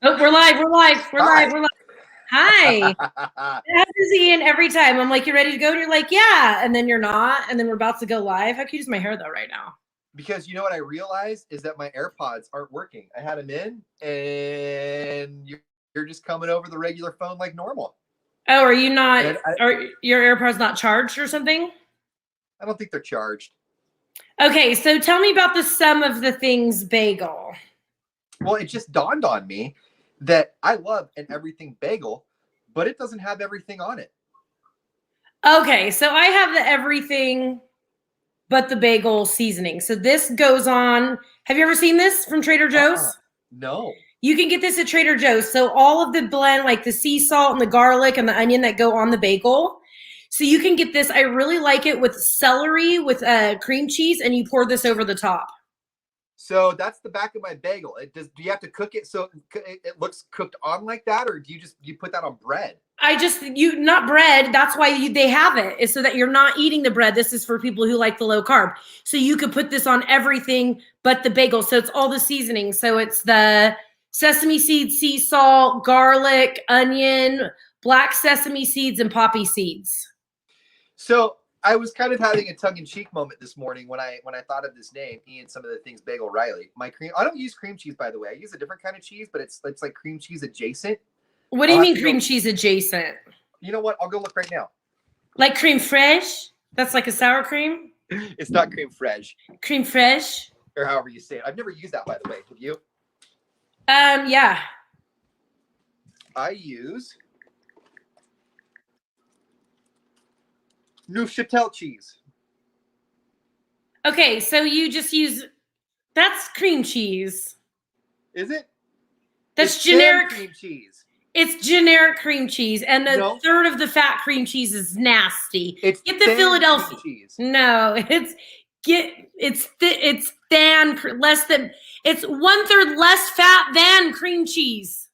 Oh, we're live. We're live. We're Hi. live. We're live. Hi. It happens, Ian, every time. I'm like, you ready to go? And you're like, yeah. And then you're not. And then we're about to go live. I could use my hair though right now. Because you know what I realized is that my AirPods aren't working. I had them in, and you're just coming over the regular phone like normal. Oh, are you not? And Are your AirPods not charged or something? I don't think they're charged. Okay, so tell me about the sum of the things bagel. Well, it just dawned on me that I love an everything bagel, but it doesn't have everything on it. Okay, so I have the everything but the bagel seasoning. So this goes on. Have you ever seen this from Trader Joe's? No. You can get this at Trader Joe's. So all of the blend, like the sea salt and the garlic and the onion that go on the bagel. So you can get this. I really like it with celery, with cream cheese, and you pour this over the top. So that's the back of my bagel. Do you have to cook it so it looks cooked on like that, or do you put that on bread? Not bread. That's why they have it, is so that you're not eating the bread. This is for people who like the low carb. So you could put this on everything but the bagel. So it's all the seasoning. So it's the sesame seeds, sea salt, garlic, onion, black sesame seeds, and poppy seeds. So I was kind of having a tongue-in-cheek moment this morning when I thought of this name, Ian. Some of the things Bagel Riley. My cream. I don't use cream cheese, by the way. I use a different kind of cheese, but it's like cream cheese adjacent. What do you mean cream cheese adjacent? You know what? I'll go look right now. Like creme fraiche? That's like a sour cream? It's not creme fraiche. Creme fraiche? Or however you say it. I've never used that, by the way. Have you? Yeah. I use Neufchâtel cheese. Okay, so you just use, that's cream cheese. Is it? That's generic cream cheese. It's generic cream cheese, and a third of the fat cream cheese is nasty. Get the Philadelphia cheese. No, it's one third less fat than cream cheese.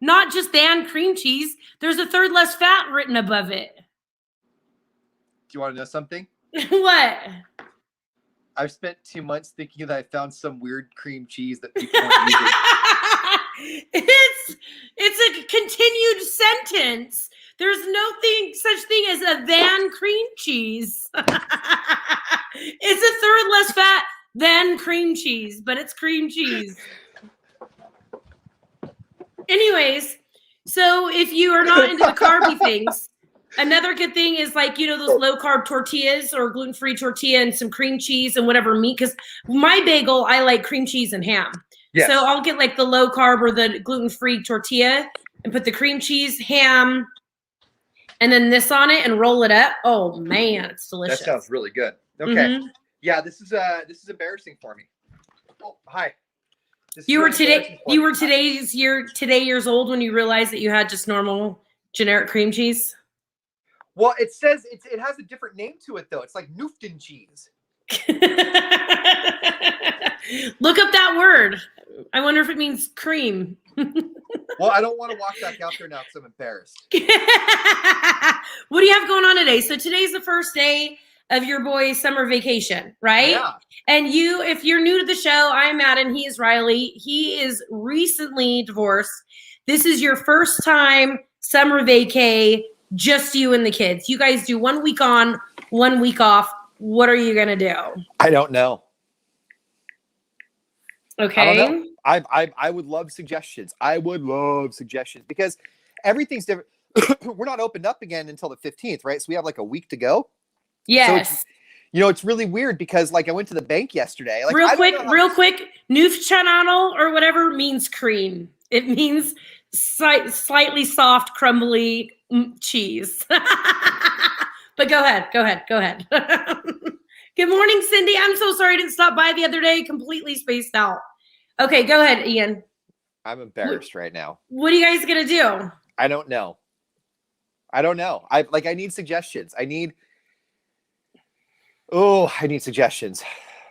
Not just than cream cheese. There's a third less fat written above it. Do you want to know something? What? I've spent 2 months thinking that I found some weird cream cheese that people aren't using. It's a continued sentence. There's no such thing as a than cream cheese. It's a third less fat than cream cheese, but it's cream cheese. Anyways, so if you are not into the carby things, another good thing is like, those low carb tortillas or gluten-free tortilla and some cream cheese and whatever meat. Because my bagel, I like cream cheese and ham. Yes. So I'll get like the low carb or the gluten-free tortilla and put the cream cheese, ham, and then this on it and roll it up. Oh man, it's delicious. That sounds really good. Okay. Mm-hmm. Yeah, this is embarrassing for me. Oh, hi. You were today years old when you realized that you had just normal generic cream cheese? Well, it says it has a different name to it though. It's like Neufchâtel cheese. Look up that word. I wonder if it means cream. Well, I don't want to walk back out there now because I'm embarrassed. What do you have going on today? So today's the first day of your boy's summer vacation, right? Yeah. And if you're new to the show, I'm Madden. He is Riley. He is recently divorced. This is your first time summer vacay, just you and the kids. You guys do 1 week on, 1 week off. What are you gonna do? I don't know. Okay. I don't know. I would love suggestions. I would love suggestions because everything's different. We're not opened up again until the 15th, right? So we have like a week to go. Yes. So it's really weird because like I went to the bank yesterday. Like, real quick, Neufchâtel or whatever means cream. It means slightly soft, crumbly cheese. But go ahead. Good morning, Cindy. I'm so sorry I didn't stop by the other day. Completely spaced out. Okay, go ahead, Ian. I'm embarrassed right now. What are you guys going to do? I don't know. I need suggestions. I need suggestions.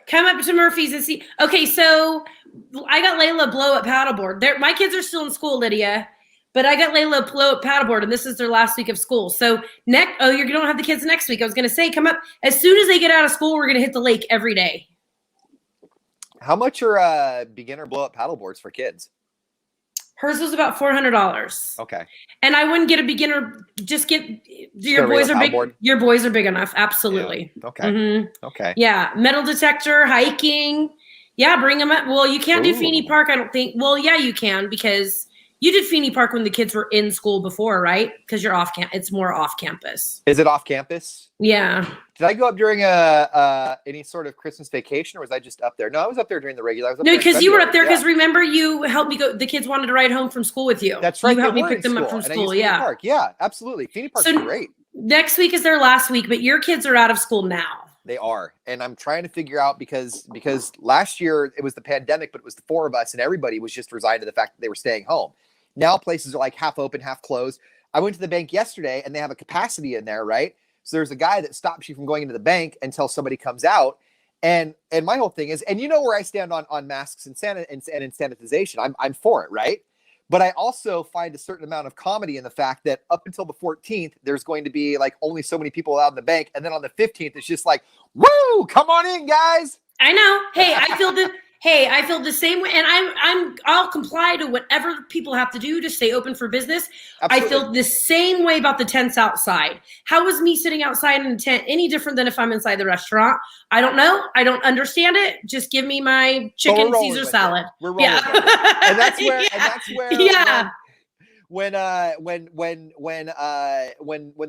Come up to Murphy's and see. Okay, so I got Layla blow up paddleboard. My kids are still in school, Lydia. But I got Layla blow up paddleboard, and this is their last week of school. So you don't have the kids next week. I was going to say, come up. As soon as they get out of school, we're going to hit the lake every day. How much are beginner blow up paddleboards for kids? was? Hers was about $400. Okay. And I wouldn't get a beginner. Just get your a boys regular are big. paddleboard? Your boys are big enough. Absolutely. Yeah. Okay. Mhm. Okay. Yeah, metal detector, hiking. Yeah, bring them up. Well, you can't do Ooh. Feeney Park, I don't think. Well, yeah, you can because you did Feeney Park when the kids were in school before, right? Because you're off campus. It's more off campus. Is it off campus? Yeah. Did I go up during any sort of Christmas vacation, or was I just up there? No, I was up there during the regular. I was up No, there in because you were up there. February, Because remember, you helped me go. The kids wanted to ride home from school with you. That's right. You They helped me were pick in them up from and I school. used Feeney Yeah. Park. Yeah, absolutely. Feeney Park's So great. next week is their last week, but your kids are out of school now. They are, and I'm trying to figure out because last year it was the pandemic, but it was the four of us, and everybody was just resigned to the fact that they were staying home. Now places are like half open, half closed. I went to the bank yesterday, and they have a capacity in there, right? So there's a guy that stops you from going into the bank until somebody comes out. And my whole thing is, and you know where I stand on masks and sanitization. I'm for it, right? But I also find a certain amount of comedy in the fact that up until the 14th, there's going to be like only so many people allowed in the bank. And then on the 15th, it's just like, woo, come on in, guys. I know. Hey, I feel the same way, and I'll comply to whatever people have to do to stay open for business. Absolutely. I feel the same way about the tents outside. How is me sitting outside in a tent any different than if I'm inside the restaurant? I don't know. I don't understand it. Just give me my chicken Caesar salad. We're rolling with it. And that's where Yeah. and that's where Yeah. when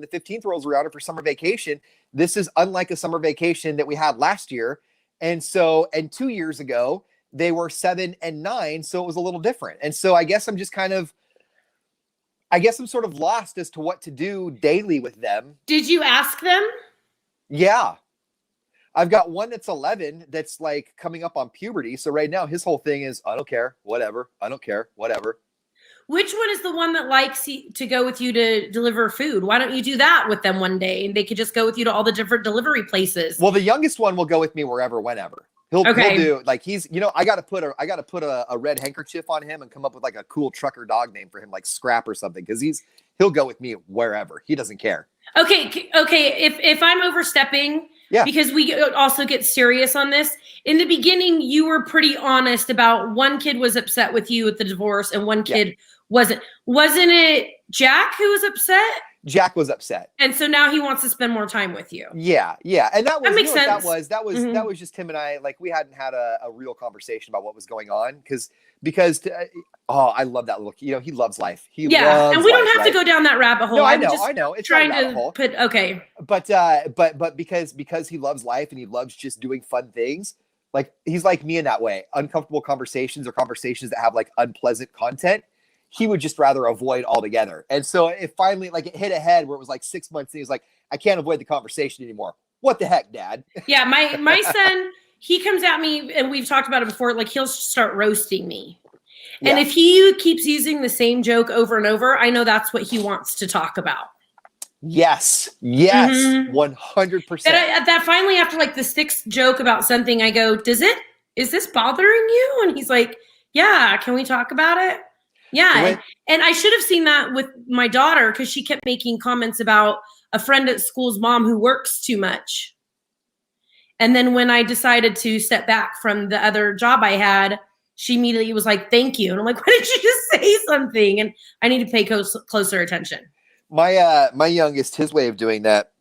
the 15th rolls around for summer vacation, this is unlike a summer vacation that we had last year. And 2 years ago, they were 7 and 9. So it was a little different. And so I guess I'm sort of lost as to what to do daily with them. Did you ask them? Yeah. I've got one that's 11 that's like coming up on puberty. So right now his whole thing is, I don't care, whatever. I don't care, whatever. Which one is the one that likes to go with you to deliver food? Why don't you do that with them one day and they could just go with you to all the different delivery places? Well, the youngest one will go with me wherever, whenever. He'll do like I got to put a red handkerchief on him and come up with like a cool trucker dog name for him, like Scrap or something. Cause he'll go with me wherever. He doesn't care. Okay. If I'm overstepping, because we also get serious on this. In the beginning, you were pretty honest about one kid was upset with you at the divorce and one kid wasn't. Wasn't it Jack who was upset? Jack was upset. And so now he wants to spend more time with you. Yeah. Yeah. And that makes sense. That was just him and I, like we hadn't had a real conversation about what was going on because I love that little, he loves life. He loves and we don't life, have to go down that rabbit hole. No, I know. It's trying not a rabbit hole. But because he loves life and he loves just doing fun things, like he's like me in that way. Uncomfortable conversations or conversations that have like unpleasant content, he would just rather avoid altogether. And so it finally, like it hit a head where it was like 6 months and he was like, I can't avoid the conversation anymore. What the heck, Dad? Yeah, my son, he comes at me, and we've talked about it before, like he'll start roasting me. And if he keeps using the same joke over and over, I know that's what he wants to talk about. Yes, 100%. That finally, after like the sixth joke about something, I go, is this bothering you? And he's like, yeah, can we talk about it? Yeah. And I should have seen that with my daughter because she kept making comments about a friend at school's mom who works too much. And then when I decided to step back from the other job I had, she immediately was like, thank you. And I'm like, why did you just say something? And I need to pay closer attention. My youngest, his way of doing that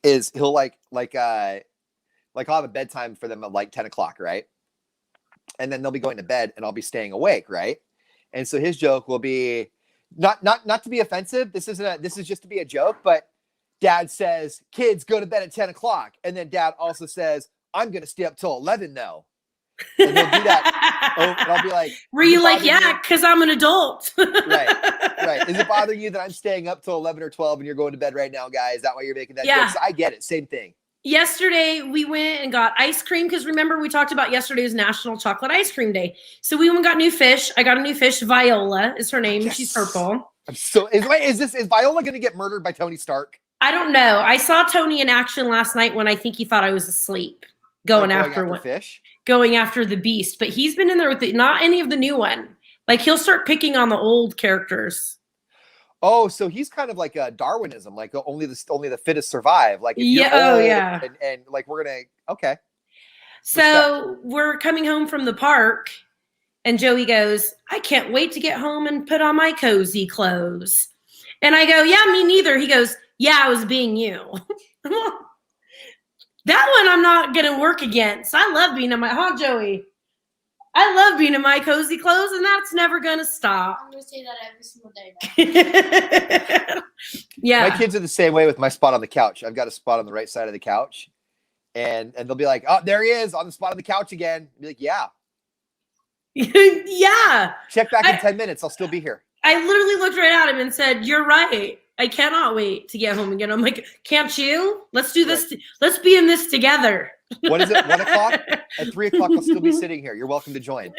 is he'll like I'll have a bedtime for them at like 10 o'clock, right? And then they'll be going to bed and I'll be staying awake, right? And so his joke will be not to be offensive. This is just to be a joke, but Dad says, kids go to bed at 10 o'clock. And then Dad also says, I'm going to stay up till 11 though. And he'll do that. And I'll be like, were you like, yeah, because I'm an adult. Right. Is it bothering you that I'm staying up till 11 or 12 and you're going to bed right now, guys? Is that why you're making that joke? So I get it. Same thing. Yesterday, we went and got ice cream because remember we talked about yesterday was National Chocolate Ice Cream Day. So we went and got new fish. I got a new fish. Viola is her name. Yes. She's purple. Is Viola going to get murdered by Tony Stark? I don't know. I saw Tony in action last night when I think he thought I was asleep. Going after fish? Going after the beast. But he's been in there with not any of the new one. Like he'll start picking on the old characters. Oh, so he's kind of like a Darwinism, like only the fittest survive. Like if you're old and like we're gonna okay. So we're coming home from the park, And Joey goes, I can't wait to get home and put on my cozy clothes. And I go, yeah, me neither. He goes, yeah, I was being you. That one I'm not going to work against. I love being in my, Joey? I love being in my cozy clothes, and that's never going to stop. I'm going to say that every single day now. Yeah. My kids are the same way with my spot on the couch. I've got a spot on the right side of the couch. And they'll be like, oh, there he is on the spot on the couch again. I'll be like, yeah. Yeah. Check back in 10 minutes. I'll still be here. I literally looked right at him and said, you're right. I cannot wait to get home again. I'm like, can't you? Let's do this. Let's be in this together. What is it? 1 o'clock? At 3 o'clock, I'll still be sitting here. You're welcome to join.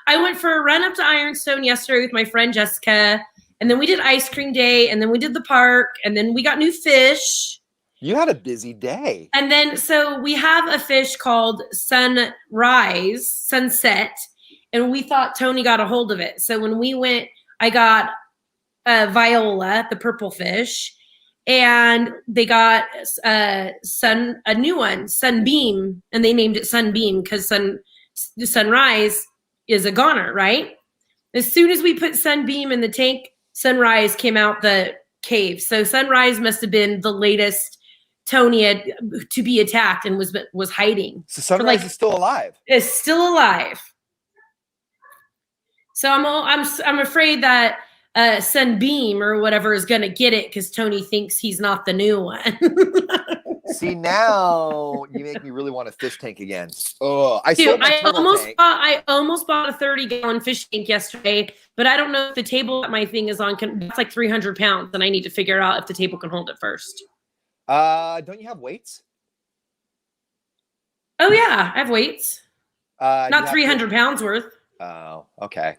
I went for a run up to Ironstone yesterday with my friend Jessica. And then we did ice cream day. And then we did the park. And then we got new fish. You had a busy day. And then, so we have a fish called sunset. And we thought Tony got a hold of it. So when we went, I got Viola, the purple fish, and they got a new one, Sunbeam, and they named it Sunbeam because Sunrise is a goner, right? As soon as we put Sunbeam in the tank, Sunrise came out the cave. So Sunrise must have been the latest Tony had to be attacked and was hiding. So Sunrise is still alive. Is still alive. So I'm afraid that Sunbeam or whatever is going to get it because Tony thinks he's not the new one. See, now you make me really want a fish tank again. Oh, I almost bought a 30-gallon fish tank yesterday, but I don't know if the table that my thing is on that's like 300 pounds, and I need to figure out if the table can hold it first. Don't you have weights? Oh yeah, I have weights. Not 300 pounds worth. Oh, okay.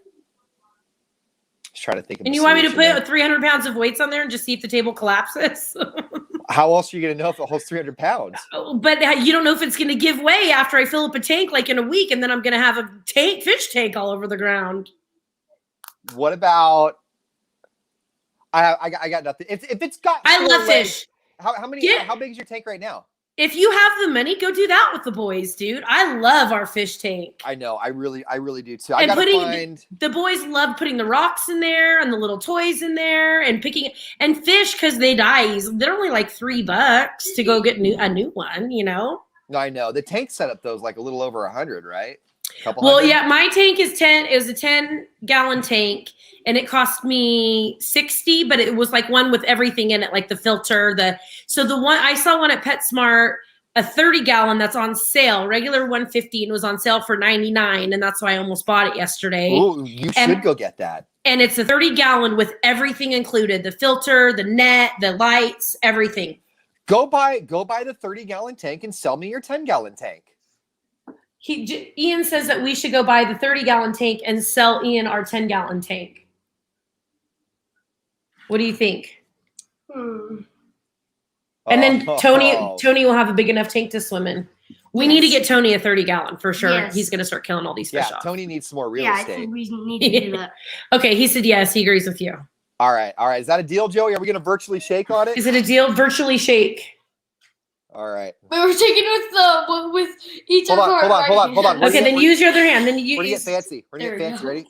Just trying to think of and you want me to put 300 pounds of weights on there and just see if the table collapses? How else are you going to know if it holds 300 pounds? But you don't know if it's going to give way after I fill up a tank like in a week, and then I'm going to have a fish tank all over the ground. What about? I got nothing. If it's got, I love fish. How big is your tank right now? If you have the money, go do that with the boys, dude. I love our fish tank. I know. I really do too. The boys love putting the rocks in there and the little toys in there and picking and fish because they die. They're only like $3 to go get a new one, you know? I know. The tank setup though is like a little over 100, right? Well, yeah, my tank is 10. It was a 10-gallon tank. And it cost me $60, but it was like one with everything in it, like the filter, so the one I saw one at PetSmart, a 30-gallon that's on sale, regular $150, and it was on sale for $99, and that's why I almost bought it yesterday. Oh, you should go get that. And it's a 30-gallon with everything included: the filter, the net, the lights, everything. Go buy the 30-gallon tank and sell me your 10-gallon tank. Ian says that we should go buy the 30-gallon tank and sell Ian our 10-gallon tank. What do you think? And then Tony will have a big enough tank to swim in. We need to get Tony a 30-gallon for sure. Yes. He's going to start killing all these fish off. Tony needs some more real estate. I think we need to do that. Okay, he said yes. He agrees with you. All right. Is that a deal, Joey? Are we going to virtually shake on it? Is it a deal? Virtually shake. All right. We were shaking with each other. Hold on. Okay, then use your other hand. Then we're going to get fancy. Ready?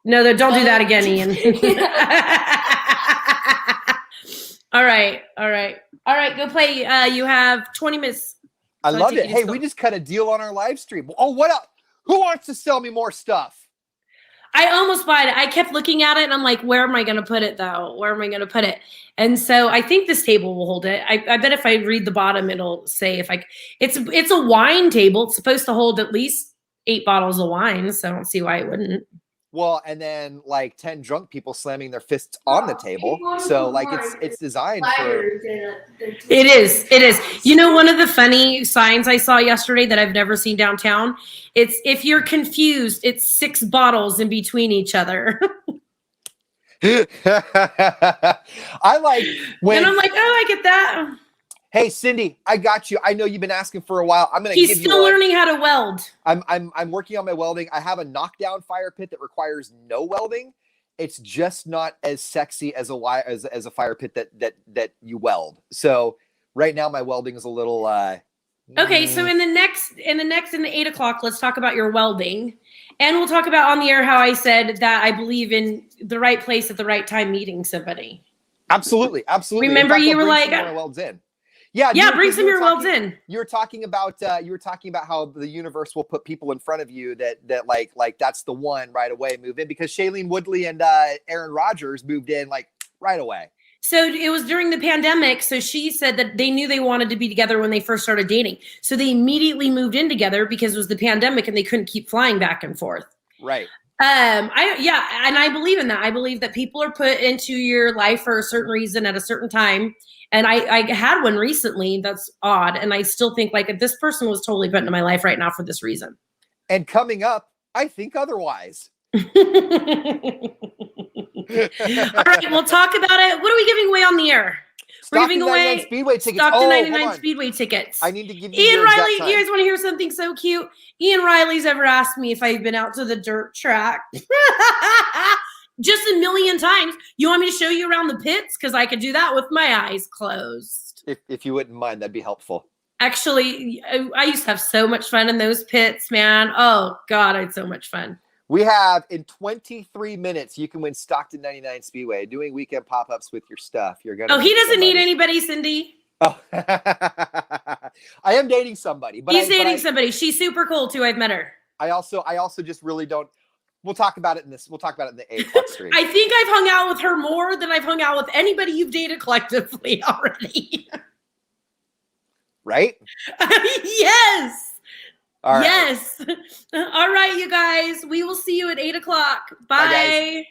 No, don't do that again, Ian. All right. Go play. You have 20 minutes. I love it. Hey, we just cut a deal on our live stream. Oh, what else? Who wants to sell me more stuff? I almost bought it. I kept looking at it and I'm like, where am I going to put it though? Where am I going to put it? And so I think this table will hold it. I bet if I read the bottom, it'll say it's a wine table. It's supposed to hold at least 8 bottles of wine. So I don't see why it wouldn't. Well, and then like 10 drunk people slamming their fists on the table. So like it's designed for. It is. You know, one of the funny signs I saw yesterday that I've never seen downtown, it's if you're confused, it's 6 bottles in between each other. I like when. And I'm like, oh, I get that. Hey, Cindy, I got you. I know you've been asking for a while. He's still learning how to weld. I'm working on my welding. I have a knockdown fire pit that requires no welding. It's just not as sexy as a fire pit that you weld. So right now my welding is a little Okay, so in the 8 o'clock, let's talk about your welding. And we'll talk about on the air how I said that I believe in the right place at the right time meeting somebody. Absolutely, absolutely. Remember, in fact, you were like, welds in. Yeah, yeah, bring some welds in. You were talking about how the universe will put people in front of you that like that's the one right away. Move in, because Shailene Woodley and Aaron Rodgers moved in like right away. So it was during the pandemic. So she said that they knew they wanted to be together when they first started dating. So they immediately moved in together because it was the pandemic and they couldn't keep flying back and forth. Right. And I believe in that. I believe that people are put into your life for a certain reason at a certain time. And I had one recently that's odd. And I still think like this person was totally put into my life right now for this reason. And coming up, I think otherwise. All right, we'll talk about it. What are we giving away on the air? We're giving away Speedway tickets. Stockton 99 Speedway tickets. I need to give you Ian Riley. You guys want to hear something so cute? Ian Riley's ever asked me if I've been out to the dirt track. Just a million times. You want me to show you around the pits? Because I could do that with my eyes closed. If you wouldn't mind, that'd be helpful. Actually, I used to have so much fun in those pits, man. Oh, God, I had so much fun. We have in 23 minutes, you can win Stockton 99 Speedway, doing weekend pop-ups with your stuff. You're gonna. Oh, he doesn't need anybody, Cindy. Oh, I am dating somebody. But he's dating somebody. She's super cool too. I've met her. I also just really don't. We'll talk about it in this. We'll talk about it in the 8 o'clock stream. I think I've hung out with her more than I've hung out with anybody you've dated collectively already. Right? Yes. All right. Yes. All right, you guys. We will see you at 8 o'clock. Bye. Bye, guys.